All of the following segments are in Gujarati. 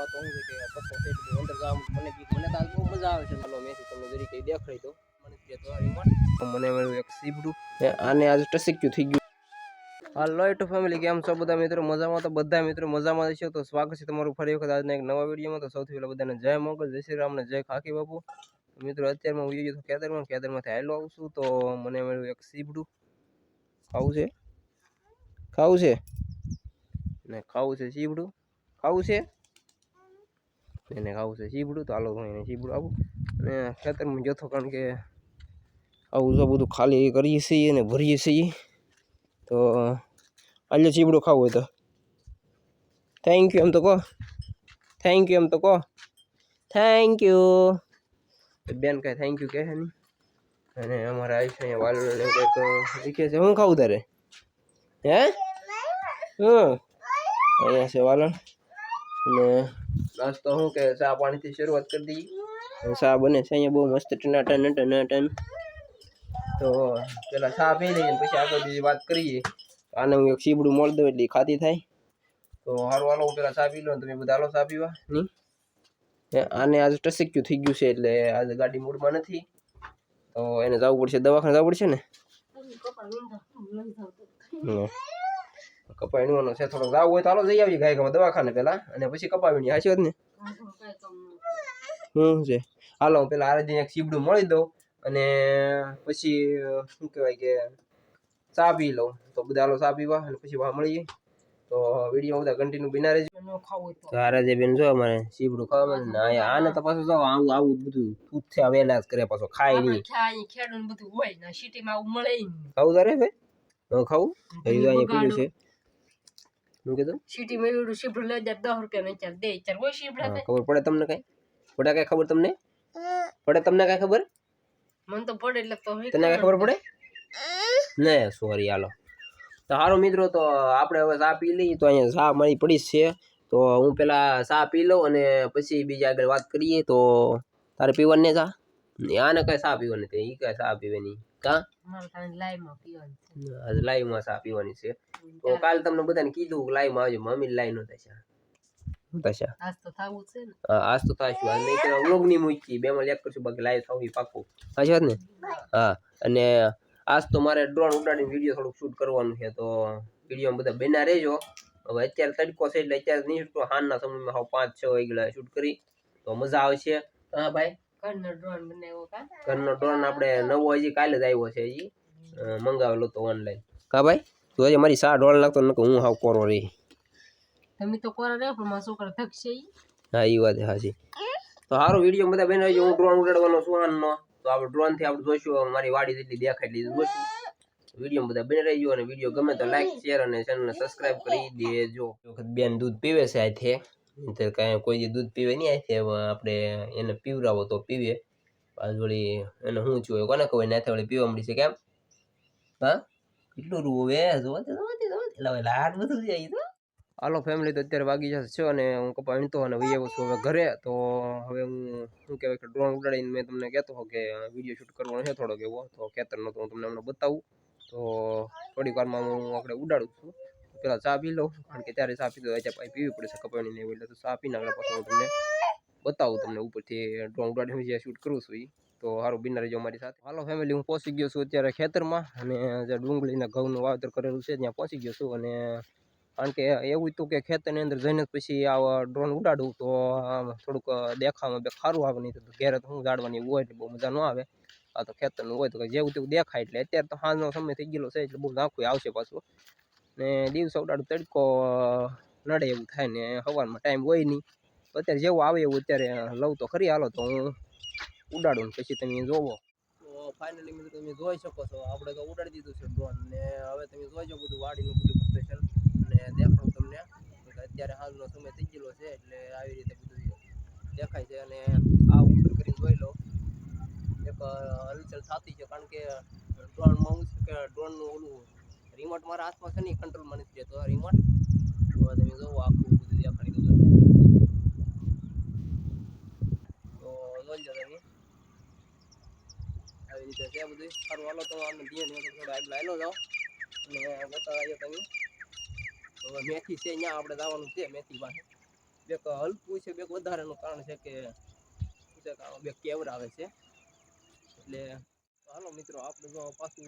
વાતો શું છે કે પત્તો છે એટલે અંદર જવા મને તો આજ બહુ મજા આવે છે. ચાલો મેથી તમને જરી કઈ દેખાડી દો. મને મળ્યું એક સીબડું આને આજ ટસક્યું થઈ ગયું. હાલો ટુ ફેમિલી, કેમ છો બધા મિત્રો? મજામાં? તો બધા મિત્રો મજામાં છે. તો સ્વાગત છે તમારું ફરી વખત આજના એક નવા વિડીયોમાં. તો સૌથી પહેલા બધાને જય મોગલ, જય શ્રી રામ ને જય ખાકી બાપુ. મિત્રો અત્યારમાં હું ગયો ખેતરમાંથી હાલો આવું છું તો મને મળ્યું એક સીબડું. ખાવું છે ને ખાવું છે સીબડું, ખાવું છે એને ખાવું છે સીબડું. તો હાલો હું એને સીબડું આવું અને ખેતરમાં જતો, કારણ કે આવું તો બધું ખાલી કરીએ છીએ અને ભરીએ છીએ. તો આજે ચીબડું ખાવું હોય તો થેન્ક યુ એમ તો કહો, થેન્ક યુ એમ તો કહો, થેન્ક યુ. બેન કાંઈ થેન્ક યુ કહે છે નહીં. અને અમારા આવી છે અહીંયા વાલ કંઈક શીખે છે. હું ખાવું તારે? હે અહીંયા છે વાલણ. અને નાસ્તો શું કે ચા પાણીથી શરૂઆત કરી દઈએ. ચા બને છે અહીંયા બહુ મસ્ત ટનાટન. તો પેલા ચા પી લઈએ પછી આગળ બીજી વાત કરીએ. આને હું એક સીબડું મોલ દઉં એટલે ખાતી થાય. તો હારું હાલો હું પેલા ચા પી લો, તમે બધા હાલો ચા પીવા નહીં. આને આજે ટસક્યું થઈ ગયું છે એટલે આજે ગાડી મૂડમાં નથી. તો એને જવું પડશે, દવાખાને જવું પડશે ને. કપાવીનો છે થોડો, જવું હોય તો હાલો જઈ આવીએ ગાયકમાં દવાખાને પેલા, અને પછી કપાવીની. હાચી વાત ને? છે હાલો હું પેલા આરે એક સીબડું મળી દઉં અને પછી શું કહેવાય કે ચા પી લઉં. તો બધા હાલો ચા પીવા અને પછી મળીએ. તો વિડીયો બધા કન્ટિન્યુ બિના રહેજો. તો આરાધ્ય બેન જો અમારે સીબડું ખાવા મને આને તો પાછું જો આવું બધું પૂછ્યા વેલા જ કરે, પાછો ખાય નહીં. ખેડૂત બધું હોય ને સિટીમાં આવું મળે નહીં. ખાવું તારે ભાઈ? ખાવું અહીંયા પીડ્યું છે. શું કીધું? સિટીમાં એવડું સીબડું લઈ જાય 10 રૂપિયા ને ચાર દે ચાર હોય સીબડા. ખબર પડે તમને કઈ? પડે કઈ ખબર તમને? પડે તમને કઈ ખબર? મને તો પડે એટલે તો તને કઈ ખબર પડે? ને સોરી હાલો. તો સારું મિત્રો, તો આપણે હવે ચા પી લઈએ. તો અહીંયા ચા મારી પડી છે. તો હું પેલા ચા પી લઉં અને પછી બીજી આગળ વાત કરીએ. તો તારે પીવાની ને ચા? આને કઈ ચા પીવાની નથી, એ કઈ ચા પીવાની કા લાઈવમાં ચા પીવાની છે. તો કાલ તમને બધાને કીધું લાઈવમાં આવજો, મમ્મી લાઈવ નતા આજ તો થાવું છે ને. આજ તો થાશું. આજ નહીં તો વ્લોગ ની મૂકી, બે માં લેક કરશું, બાકી લાઈવ થવું પાકું. હાચી વાત ને? હા. અને આજ તો મારે ડ્રોન ઉડાડીને વિડીયો થોડુંક શૂટ કરવાનું છે. તો વિડીયોમાં બધા બેના રહેજો. હવે અત્યારે તડકો છે એટલે અત્યારે નહીં શૂટ, હાલના સમયમાં 5-6 વાગ્યા શૂટ કરી તો મજા આવશે. હા ભાઈ, ઘરનો ડ્રોન આપણે નવો હજી કાલે જ આવ્યો છે, હજી મંગાવેલો તો ઓનલાઈન. કા ભાઈ તું હજી મારી સા ડોળ લાગતો નકો હું હાવ કોરો રહી. તમે તો કોરા રહે પણ મારા છોકરા થકશે. હા એ વાત હાચી. તો સારો વિડીયો બધા બેન રહેજો. હું ડ્રોન ઉડાડવાનો સુહાનનો. તો આપણે ડ્રોન થી આપણે જોઈશું મારી વાડી જેટલી દેખાય એટલી જોઈશું. વિડીયો બધા બને રહેજો અને વિડીયો ગમે તો લાઈક શેર અને ચેનલને સબસ્ક્રાઇબ કરી દેજો. વખત બેન દૂધ પીવે છે આથી, નહીતર કાંઈ કોઈ દૂધ પીવે નહીં આથી. આપણે એને પીવરાવો તો પીવે. વળી એને શું થયું કોને ખબર, નાથી વળી પીવા મળી છે. કેમ હા કેટલું રૂવે જોવા લાડ બધું જાય. તો હાલો ફેમિલી, તો અત્યારે વાગી જશે છે અને હું કપા વીણતો અને વહી આવ્યો છું હવે ઘરે. તો હવે હું શું કહેવાય કે ડ્રોન ઉડાડીને મેં તમને કહેતો કે વિડીયો શૂટ કરવાનો છે થોડોક એવો. તો ખેતરનો તો હું તમને હમણાં બતાવું. તો થોડીક વારમાં હું આપણે ઉડાડું છું. પેલા ચા પી લઉં, કારણ કે ત્યારે ચા પીધો ચા પીવી પડે છે કપાવીને નહીં. એટલે તો ચા પીને આગળ પાછળ હું તમને બતાવું તમને ઉપરથી ડ્રોન ઉડાડીને હું જે શૂટ કરું છું એ. તો સારું બિના રહેજો અમારી સાથે. હાલો ફેમિલી, હું પહોંચી ગયો છું અત્યારે ખેતરમાં અને જે ડુંગળીના ઘઉંનું વાવેતર કરેલું છે ત્યાં પહોંચી ગયો છું. અને કારણ કે એવું હતું કે ખેતરની અંદર જઈને પછી આ ડ્રોન ઉડાડું તો થોડુંક દેખાવામાં સારું આવે. નહીં તો ઘેરે તો હું જાડવાની હોય એટલે બહુ મજા ન આવે. આ તો ખેતરનું હોય તો જેવું તેવું દેખાય. એટલે અત્યારે તો સાંજનો સમય થઈ ગયેલો છે એટલે બહુ ઝાંખું આવશે પાછું. ને દિવસ ઉડાડું તડકો નડે એવું થાય ને સવારમાં ટાઈમ હોય નહીં. તો અત્યારે જેવું આવે એવું અત્યારે લઉં તો ખરી. હાલો તો હું ઉડાડું ને પછી તમે જોવો. તો ફાઇનલી મિત્રો તમે જોઈ શકો છો આપણે તો ઉડાડી દીધું છે ડ્રોન. ને હવે તમે જોઈજો બધું વાડીનું બધું પ્રિપરેશન અને દેખાડું તમને. અત્યારે હાલનો સમય થઈ ગયેલો છે એટલે આવી રીતે બધું દેખાય છે. અને આ ઉપર કરીને જોઈ લો એક હલચલ થતી છે, કારણ કે ડ્રોનમાં હું છે કે ડ્રોનનું ઓલું રિમોટ મારા હાથમાં છે નહીં, કંટ્રોલમાં નથી રહેતો રિમોટ. તો તમે જોવો આખું બધું દેખાડી દો. તો જોઈ લો તમે આવી રીતે છે બધું. સારું હાલો તો આને ધીરે થોડો આગળ હાલો જાઓ અને બતાવજો તમે. તો મેથી છે અહીંયા આપણે જવાનું છે મેથી પાસે. બેક હલકું છે, બેક વધારેનું કારણ છે કે બે કેવર આવે છે. એટલે હાલો મિત્રો, આપણે જો પાછું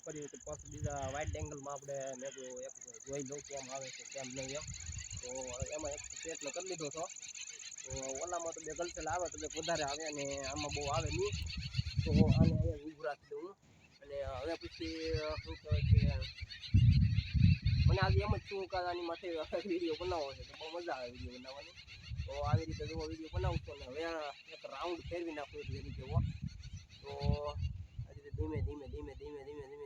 ફરી તો પાછું બીજા વાઇડ એંગલમાં આપણે મેં એક જોઈ લઉં કેમ આવે છે કેમ નહીં એમ. તો એમાં એક પ્રયત્ન કરી લીધો હતો. તો ઓલામાં તો બે ગલસેલ આવે તો બે વધારે આવે અને આમાં બહુ આવે નહીં. તો આને અહીંયા ઊભું રાખી દઉં. અને હવે પછી શું કહેવાય કે મને આજે એમ જ શું કે આની માથે વિડીયો બનાવવો છે, તો બહુ મજા આવે વિડીયો બનાવવાની. તો આવી રીતે જો વિડીયો બનાવું છું ને હવે એક રાઉન્ડ ફેરવી નાખું એટલે એની જેવો. તો આ રીતે ધીમે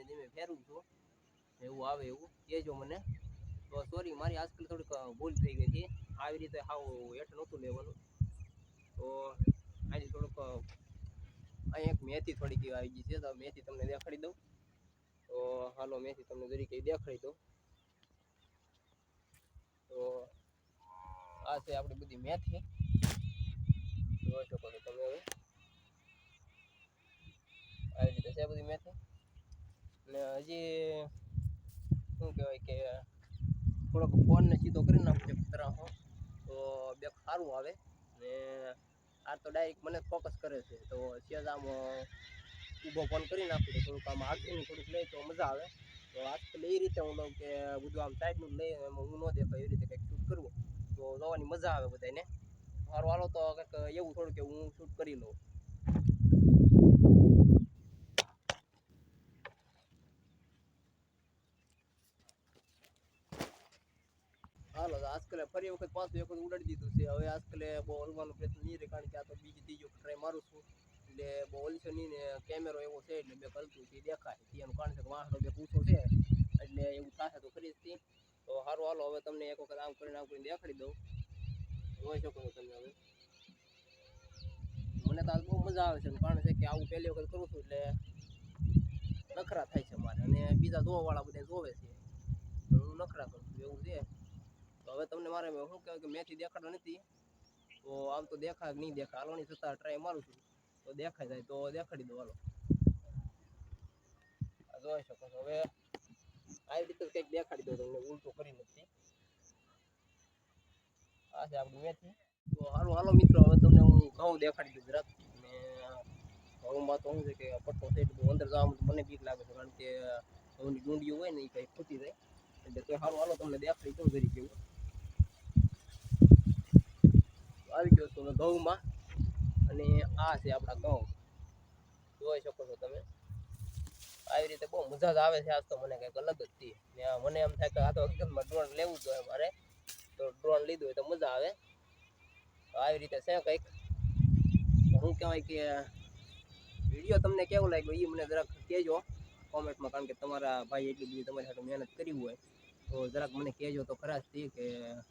ધીમે ફેરવું છું, એવું આવે એવું કહેજો મને. તો સોરી, મારી આજકાલ થોડીક ભૂલ થઈ ગઈ હતી. આવી રીતે હાવ હેઠ નહોતું લેવાનું. તો આજે થોડુંક અહીં એક મેથી થોડીક આવી ગઈ છે, તો મેથી તમને દેખાડી દઉં. તો હાલો મેથી તમને તરીકે દેખાડી દઉં. તો આ છે આપણી બધી મેથી, જોઈ શકો છો તમે. હવે આવી રીતે છે બધી મેથી. અને હજી શું કહેવાય કે થોડોક ફોનને સીધો કરી નાખજો તરફ, તો બે સારું આવે. ને આ તો ડાયરેક્ટ મને ફોકસ કરે છે, તો સેજ આમ ઊભો ફોન કરી નાખું તો થોડુંક આમ આગળનું થોડુંક લે તો મજા આવે. તો આજકાલ એ રીતે હું લઉં કે બધું આમ સાઈડનું લઈ એમાં હું ન દેખાય એવી રીતે કંઈક શૂટ કરવું, તો જોવાની મજા આવે બધાને. મારું હાલો તો કંઈક એવું થોડું કે હું શૂટ કરી લઉં. હાલો તો આજકાલે ફરી વખત પાછું એક વખત ઉડાડી દીધું છે. હવે આજકાલે બહુ હલવાનો પ્રયત્ન નહીં રહે, કારણ કે આ તો બીજી ત્રીજો ટ્રાય મારું છું. એટલે બહુ હલશે નહીં ને કેમેરો એવો છે એટલે બે હલતું છે દેખાય. એનું કારણ છે કે વાહનો બે પૂછો છે એટલે એવું થશે તો ખરી જ. તો સારું હાલો, હવે તમને એક વખત આમ કરીને દેખાડી દઉં. જોઈ શકો છો તમે. હવે મને તો આજ બહુ મજા આવે છે, કારણ છે કે આવું પહેલી વખત કરું છું એટલે નખરા થાય છે મારે, અને બીજા જોવાવાળા બધા જોવે છે, હું નખરા કરું છું એવું છે. તો હવે તમને મારે શું કહેવાય કે મેથી દેખાડવા નથી, તો આમ તો દેખાય નહીં દેખાય, હાલોની છતાં ટ્રાય મારું છું. તો દેખાય જાય તો દેખાડી દો હાલો. જોઈ શકો છો. હવે આવી રીતે કંઈક દેખાડી દો તમને, ઉલટું કરી નથી. આ છે આપણી મેથી. તો સારું હાલો મિત્રો, હવે તમને હું ઘઉં દેખાડી દઉં જરાક. અને ઘઉંમાં તો શું છે કે પટ્ટો છે એટલે અંદર જવામાં તો મને બીક લાગે છે, કારણ કે ઘઉંની ડુંડીઓ હોય ને એ કંઈ ખૂટી જાય. એટલે તો સારું હાલો તમને દેખાડી દઉં જરી જેવું. આવી ગયો છું ઘઉંમાં, અને આ છે આપણા ઘઉં, જોઈ શકો છો તમે. આવી રીતે બહુ મજા જ આવે છે આજ તો, મને કંઈક અલગ જ હતી. મને એમ થાય કે આ તો હકીકતમાં ડ્રોન લેવું જ જોઈએ મારે, તો ડ્રોન લીધું હોય તો મજા આવે. આવી રીતે છે કંઈક. શું કહેવાય કે વિડીયો તમને કેવું લાગ્યું એ મને જરાક કહેજો કોમેન્ટમાં, કારણ કે તમારા ભાઈ એટલી બધી તમારી સાથે મહેનત કરી હોય તો જરાક મને કહેજો તો ખરા જ કે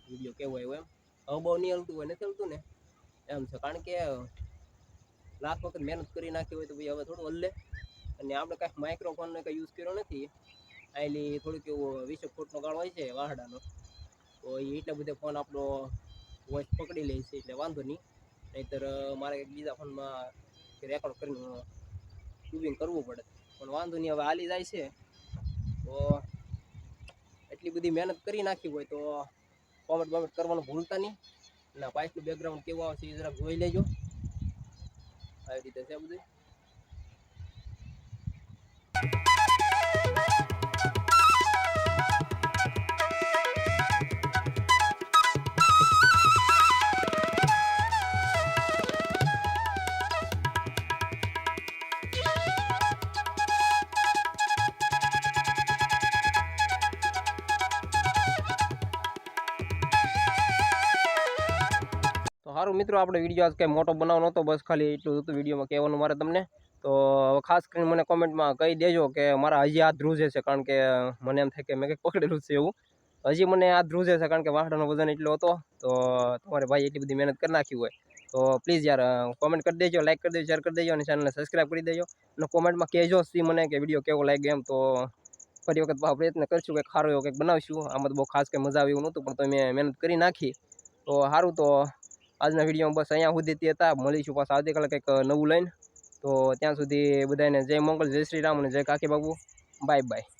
વિડીયો કેવો આવ્યો એમ. હવે બહુ નહીં હલતું હોય, નથી હલતું ને એમ છે, કારણ કે લાખ વખત મહેનત કરી નાખી હોય તો ભાઈ હવે થોડું હલે. અને આપણે કાંઈ માઇક્રોફોનને કંઈ યુઝ કર્યો નથી. આટલી થોડીક એવું 20 ફૂટનો ગાળો હોય છે વાહડાનો, તો એ એટલા બધા ફોન આપણો વોઇસ પકડી લે છે એટલે વાંધો નહીં. નહીંતર મારે બીજા ફોનમાં રેકોર્ડ કરીને ટ્યુનિંગ કરવું પડે, પણ વાંધો નહીં, હવે હાલી જાય છે. તો એટલી બધી મહેનત કરી નાખી હોય તો કોમેન્ટ બોમેન્ટ કરવાનું ભૂલતા નહીં. અને પાછલું બેકગ્રાઉન્ડ કેવું આવશે એ જરાક જોઈ લેજો. આવી રીતે છે બધું. તો સારું મિત્રો, આપણે વિડીયો આજ કંઈ મોટો બનાવવાનો નહોતો, બસ ખાલી એટલું હતું વિડીયોમાં કહેવાનું મારે તમને. તો ખાસ કરીને મને કોમેન્ટમાં કહી દેજો કે મારા હજી હાથ ધ્રુજે છે, કારણ કે મને એમ થાય કે મેં કંઈક પકડેલું છે એવું. હજી મને હાથ ધ્રુજે છે, કારણ કે વાહડાનો વજન એટલો હતો. તો તમારે ભાઈ એટલી બધી મહેનત કરી નાખી હોય તો પ્લીઝ યાર કોમેન્ટ કરી દેજો, લાઈક કરી દેજો, શેર કરી દેજો, અને ચેનલને સબસ્ક્રાઈબ કરી દેજો. અને કોમેન્ટમાં કહેજો સી મને કે વિડીયો કેવો લાગ્યો એમ. તો ફરી વખત પ્રયત્ન કરશું, કંઈક સારો એવો કંઈક બનાવીશું. આમાં તો બહુ ખાસ કંઈ મજા આવે એવું નહોતું, પણ તો મેં મહેનત કરી નાખી. તો સારું, તો આજના વિડીયોમાં બસ અહીંયા સુધી હતા. મળીશું પાછા આવતીકાલે કંઈક નવું લઈને. તો ત્યાં સુધી બધાને જય મંગળ, જય શ્રી રામ અને જય કાકી બાબુ. Bye bye.